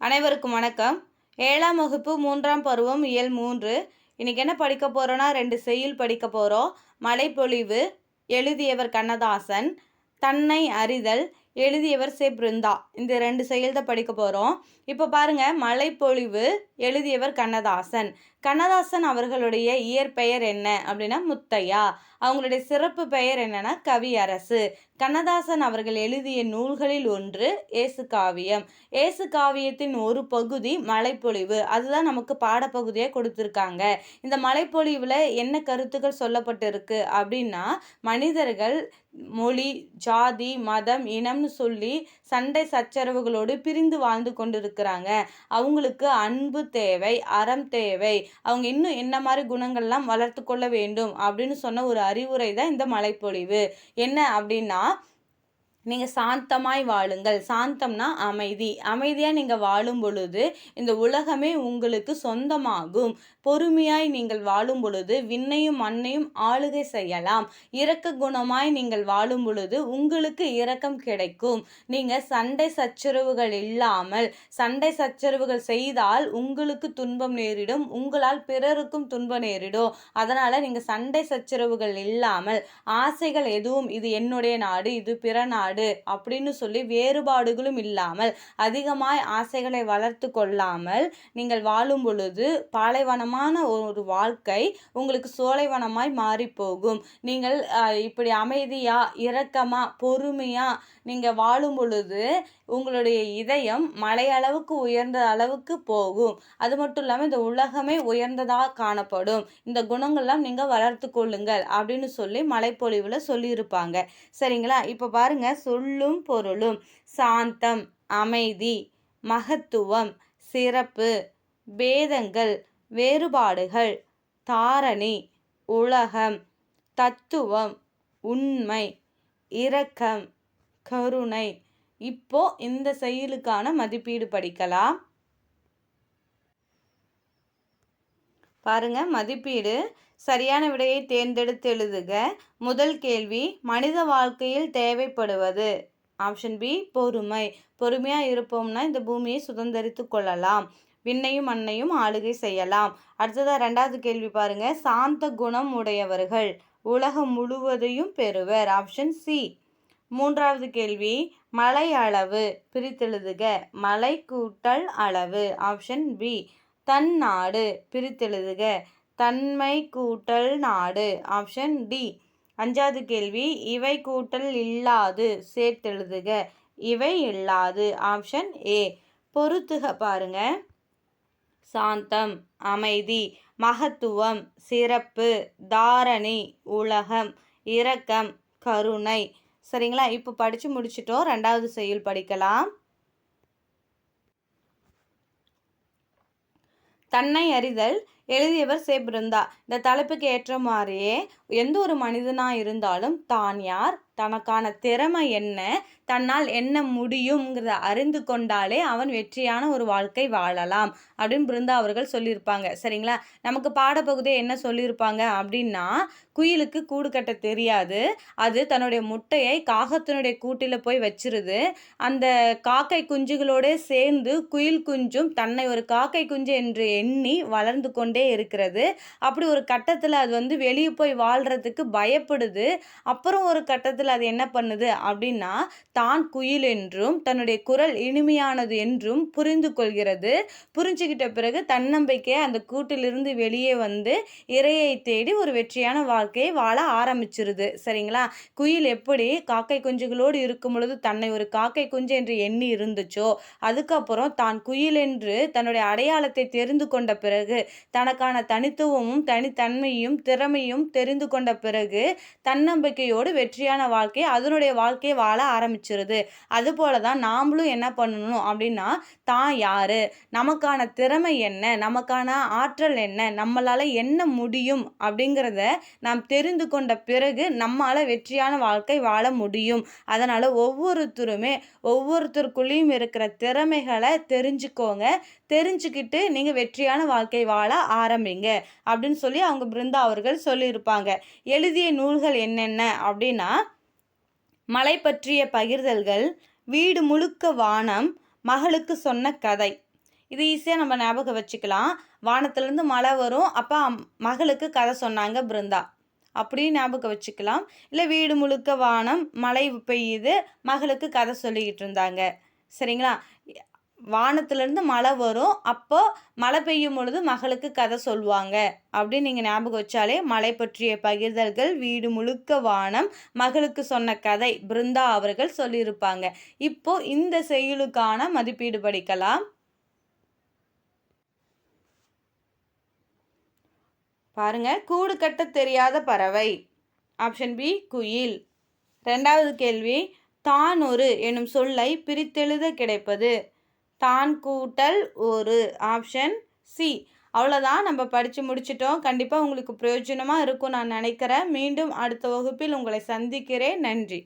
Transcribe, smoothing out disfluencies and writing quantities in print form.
அனைவருக்கும் வணக்கம். 7ஆம் வகுப்பு 3ஆம் பருவம் இயல் 3. இன்னைக்கு என்ன படிக்க போறோம்னா 2 செய்யுள் படிக்க போறோம். மழைப்பொழிவு எழுதியவர் கண்ணதாசன், தன்னை அறிதல் எழுதியவர் பிருந்தா. இந்த 2 செய்யுள் தான் படிக்க போறோம். இப்போ பாருங்க, மழைப்பொழிவு எழுதியவர் கண்ணதாசன். கண்ணதாசன் அவர்களுடைய இயற்பெயர் என்ன அப்படின்னா முத்தையா. அவங்களுடைய சிறப்பு பெயர் என்னன்னா கவியரசு. கண்ணதாசன் அவர்கள் எழுதிய நூல்களில் ஒன்று ஏசு காவியம். ஏசு காவியத்தின் ஒரு பகுதி மழைப்பொழிவு. அதுதான் நமக்கு பாடப்பகுதியாக கொடுத்துருக்காங்க. இந்த மழைப்பொழிவில் என்ன கருத்துக்கள் சொல்லப்பட்டிருக்கு அப்படின்னா, மனிதர்கள் மொழி, ஜாதி, மதம், இனம்னு சொல்லி சண்டை சச்சரவுகளோடு பிரிந்து வாழ்ந்து கொண்டிருக்கிறாங்க. அவங்களுக்கு அன்பு தேவை, அறம் தேவை. அவங்க இன்னும் என்ன மாதிரி குணங்கள்லாம் வளர்த்து கொள்ள வேண்டும் அப்படின்னு சொன்ன ஒரு அறிவுரை தான் இந்த மழைப்பொழிவு. என்ன அப்படின்னா, நீங்கள் சாந்தமாய் வாழுங்கள். சாந்தம்னா அமைதி. அமைதியாக நீங்கள் வாழும் பொழுது இந்த உலகமே உங்களுக்கு சொந்தமாகும். பொறுமையாய் நீங்கள் வாழும் பொழுது விண்ணையும் மண்ணையும் ஆளுகை செய்யலாம். இரக்க குணமாய் நீங்கள் வாழும் பொழுது உங்களுக்கு இரக்கம் கிடைக்கும். நீங்கள் சண்டை சச்சரவுகள் இல்லாமல், சண்டை சச்சரவுகள் செய்தால் உங்களுக்கு துன்பம் நேரிடும், உங்களால் பிறருக்கும் துன்பம் நேரிடும். அதனால் நீங்கள் சண்டை சச்சரவுகள் இல்லாமல், ஆசைகள் எதுவும் இது என்னுடைய நாடு, இது பிற நாடு அப்படின்னு சொல்லி வேறுபாடுகளும் இல்லாமல், அதிகமாய் ஆசைகளை வளர்த்து கொள்ளாமல் நீங்கள் வாழும் பொழுது பாலைவனமான ஒரு வாழ்க்கை உங்களுக்கு சோலைவனமாய் மாறி போகும். நீங்கள் இப்படி அமைதியா, இரக்கமா, பொறுமையா நீங்க வாழும் பொழுது உங்களுடைய இதயம் மலையளவுக்கு உயர்ந்த அளவுக்கு போகும். அது மட்டும் இல்லாமல் இந்த உலகமே உயர்ந்ததாக காணப்படும். இந்த குணங்கள்லாம் நீங்கள் வளர்த்து கொள்ளுங்கள் அப்படின்னு சொல்லி மழைப்பொழிவில் சொல்லியிருப்பாங்க. சரிங்களா? இப்போ பாருங்க, சொல்லும் பொருளும். சாந்தம் அமைதி, மகத்துவம் சிறப்பு, பேதங்கள் வேறுபாடுகள், தாரணி உலகம், தத்துவம் உண்மை, இரக்கம் கருணை. இப்போ இந்த செயலுக்கான மதிப்பீடு படிக்கலாம். பாருங்க, மதிப்பீடு. சரியான விடையை தேர்ந்தெடுத்து எழுதுக. முதல் கேள்வி, மனித வாழ்க்கையில் தேவைப்படுவது. ஆப்ஷன் பி பொறுமை. பொறுமையாக இருப்போம்னா இந்த பூமியை சுதந்திரித்து கொள்ளலாம், விண்ணையும் மண்ணையும் ஆளுகை செய்யலாம். அடுத்ததாக 2வது கேள்வி பாருங்க, சாந்த குணம் உடையவர்கள் உலகம் முழுவதையும் பெறுவர். Option C. 3வது கேள்வி, மழை அளவு பிரித்தெழுதுக. மழை கூட்டல் அளவு. Option B. தன் நாடு பிரித்தெழுதுக. தன்மை கூட்டல் நாடு. Option D. 5வது கேள்வி, இவை கூட்டல் இல்லாது சேர்த்தெழுதுக. இவை இல்லாது. Option A. பொறுத்துக பாருங்க. சாந்தம் அமைதி, மகத்துவம் சிறப்பு, தாரணி உலகம், இரக்கம் கருணை. சரிங்களா? இப்போ படித்து முடிச்சிட்டோம். 2வது செய்யுள் படிக்கலாம். தன்னை அறிதல் எழுதியவர் பிருந்தா. இந்த தலைப்புக்கு ஏற்ற மாதிரியே எந்த ஒரு மனிதனாக இருந்தாலும் தான் யார், தனக்கான திறமை என்ன, தன்னால் என்ன முடியுங்கிறத அறிந்து கொண்டாலே அவன் வெற்றியான ஒரு வாழ்க்கை வாழலாம் அப்படின்னு பிருந்தா அவர்கள் சொல்லியிருப்பாங்க. சரிங்களா? நமக்கு பாடப்பகுதியை என்ன சொல்லியிருப்பாங்க அப்படின்னா, குயிலுக்கு கூடு கட்ட தெரியாது, அது தன்னுடைய முட்டையை காகத்தினுடைய கூட்டில் போய் வச்சிருது. அந்த காக்கை குஞ்சுகளோடு சேர்ந்து குயில் குஞ்சும் தன்னை ஒரு காக்கை குஞ்சு என்று எண்ணி வளர்ந்து கொண்டே இருக்கிறது. அப்படி ஒரு கட்டத்தில் அது வெளியே போய் வாழ்கிறதுக்கு பயப்படுது. அப்புறம் ஒரு கட்டத்தில் அது என்ன பண்ணுது அப்படின்னா, தான் குயில் என்றும் தன்னுடைய குரல் இனிமையானது என்றும் புரிந்து கொள்கிறது. புரிஞ்சுக்கிட்ட பிறகு தன்னம்பிக்கையை அந்த கூட்டிலிருந்து வெளியே இரையை தேடி ஒரு வெற்றியான வாழ்க்கையை வாழ ஆரம்பிச்சிருது. சரிங்களா? குயில் எப்படி காக்கை குஞ்சுகளோடு இருக்கும் பொழுது தன்னை ஒரு காக்கை குஞ்சு என்று எண்ணி இருந்துச்சோ, அதுக்கப்புறம் தான் குயில் என்று தன்னுடைய அடையாளத்தை தெரிந்து கொண்ட பிறகு, தனக்கான தனித்துவமும் தனித்தன்மையும் திறமையும் தெரிந்து கொண்ட பிறகு தன்னம்பிக்கையோடு வெற்றியான வாழ்க்கையை அதனுடைய வாழ்க்கையை வாழ ஆரம்பிச்சிருது. அதுபோல தான் நாமளும் என்ன பண்ணணும் அப்படின்னா, தான் யாரு, நமக்கான திறமை என்ன, நமக்கான ஆற்றல் என்ன, நம்மளால் என்ன முடியும் அப்படிங்கிறத நாம் தெரிந்து கொண்ட பிறகு நம்மளால் வெற்றியான வாழ்க்கை வாழ முடியும். அதனால் ஒவ்வொருத்தருக்குள்ளேயும் இருக்கிற திறமைகளை தெரிஞ்சுக்கோங்க. தெரிஞ்சுக்கிட்டு நீங்கள் வெற்றியான வாழ்க்கை வாழ ஆரம்பிங்க அப்படின்னு சொல்லி அவங்க பிருந்தா அவர்கள் சொல்லியிருப்பாங்க. எழுதிய நூல்கள் என்னென்ன அப்படின்னா, மலை பற்றிய பகிர்தல்கள், வீடு முழுக்க வானம், மகளுக்கு சொன்ன கதை. இது ஈஸியாக நம்ம ஞாபகம் வச்சுக்கலாம். வானத்துலேருந்து மழை வரும், அப்போ மகளுக்கு கதை சொன்னாங்க பிருந்தா, அப்படியும் ஞாபகம் வச்சுக்கலாம். இல்லை வீடு முழுக்க வானம், மழை பெய்யுது, மகளுக்கு கதை சொல்லிக்கிட்டு இருந்தாங்க. சரிங்களா? வானத்துலேருந்து மழை வரும், அப்போ மழை பெய்யும் பொழுது மகளுக்கு கதை சொல்லுவாங்க அப்படின்னு நீங்கள் ஞாபகம் வச்சாலே மழை பற்றிய பகிர்தல்கள், வீடு முழுக்க வானம், மகளுக்கு சொன்ன கதை பிருந்தா அவர்கள் சொல்லியிருப்பாங்க. இப்போ இந்த செய்யுளுக்கான மதிப்பீடு படிக்கலாம். பாருங்க, கூடு கட்ட தெரியாத பறவை. ஆப்ஷன் பி குயில். 2வது கேள்வி, தான் ஒரு எனும் சொல்லை பிரித்தெழுத கிடைப்பது. தான் கூட்டல் ஒரு. Option C. அவ்வளோதான், நம்ம படித்து முடிச்சிட்டோம். கண்டிப்பாக உங்களுக்கு பிரயோஜனமாக இருக்கும் நான் நினைக்கிறேன். மீண்டும் அடுத்த வகுப்பில் உங்களை சந்திக்கிறேன். நன்றி.